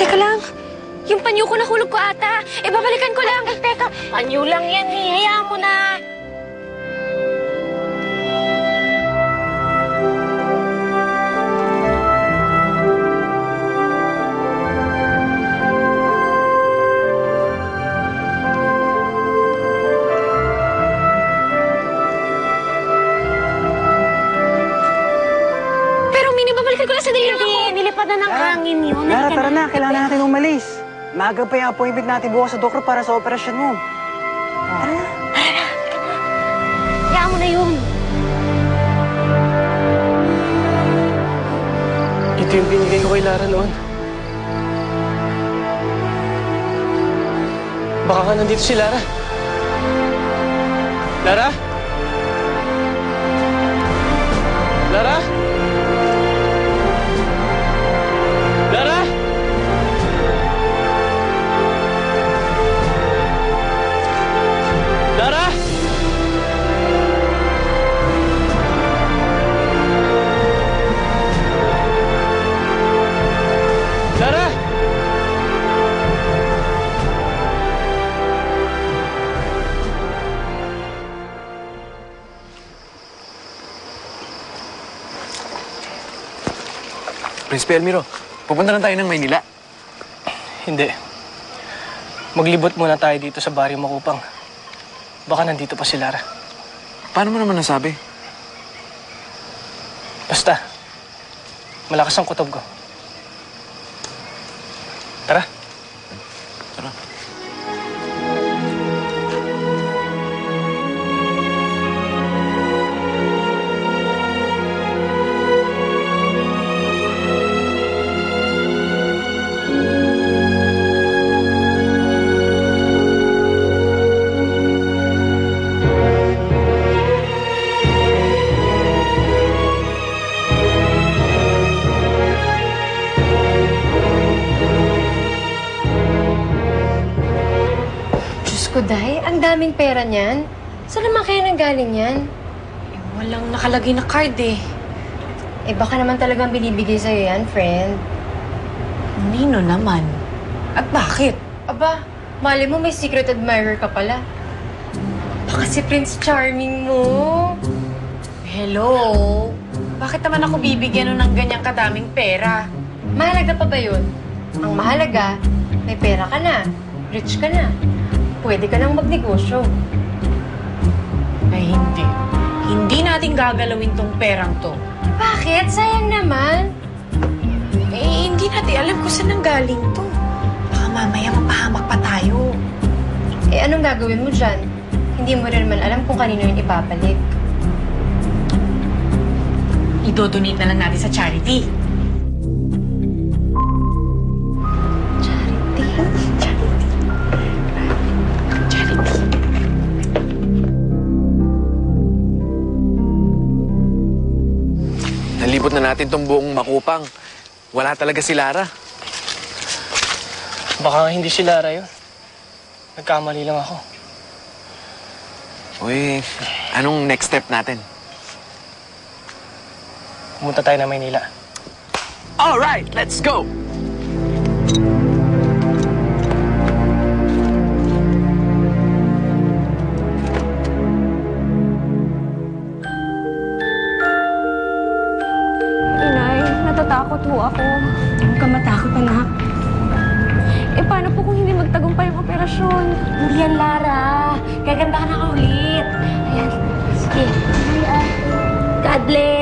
Teka lang. Yung panyo ko nahulog ko ata. Babalikan ko lang. Teka. Panyo lang yan eh. Hayaan mo na. Lara, tara na. Kailangan natin umalis. Maaga pa yung appointment natin bukas sa doktor para sa operasyon mo. Tara na. Hayaan mo na yun. Ito yung binigay ko kay Lara noon. Baka nga nandito si Lara. Lara? Lara? Lara? Lara? Lara? Prinsipe Elmiro, pupunta na tayo ng Maynila. Hindi. Maglibot muna tayo dito sa baryo Makupang. Baka nandito pa si Lara. Paano mo naman nasabi? Basta, malakas ang kutob ko. Tara. Tara. Day, ang daming pera niyan. Saan naman kaya nanggaling yan? Walang nakalagay na card eh. Baka naman talagang binibigay sa'yo yan, friend. Nino naman. At bakit? Aba, mali mo may secret admirer ka pala. Baka si Prince Charming mo. Hello? Bakit naman ako bibigyan ng ganyang kadaming pera? Mahalaga pa ba yun? Ang mahalaga, may pera ka na, rich ka na. Pwede ka nang magnegosyo. Ay, hindi. Hindi natin gagalawin tong perang to. Bakit? Sayang naman. Hindi natin alam kung saan nanggaling to. Baka mamaya mapahamak pa tayo. Anong gagawin mo dyan? Hindi mo rin naman alam kung kanino yun ipapalit. Idodonate na lang natin sa charity. Nalibot na natin tong buong Makupang. Wala talaga si Lara. Baka nga hindi si Lara yun. Nagkamali lang ako. Uy, anong next step natin? Pumunta tayo na Maynila. Alright, let's go! Natatakot ho ako. Huwag ka matakot, anak. Paano po kung hindi magtagumpay yung operasyon? Hindi yan, Lara. Gaganda ka na ulit. Ayan, sige. God bless.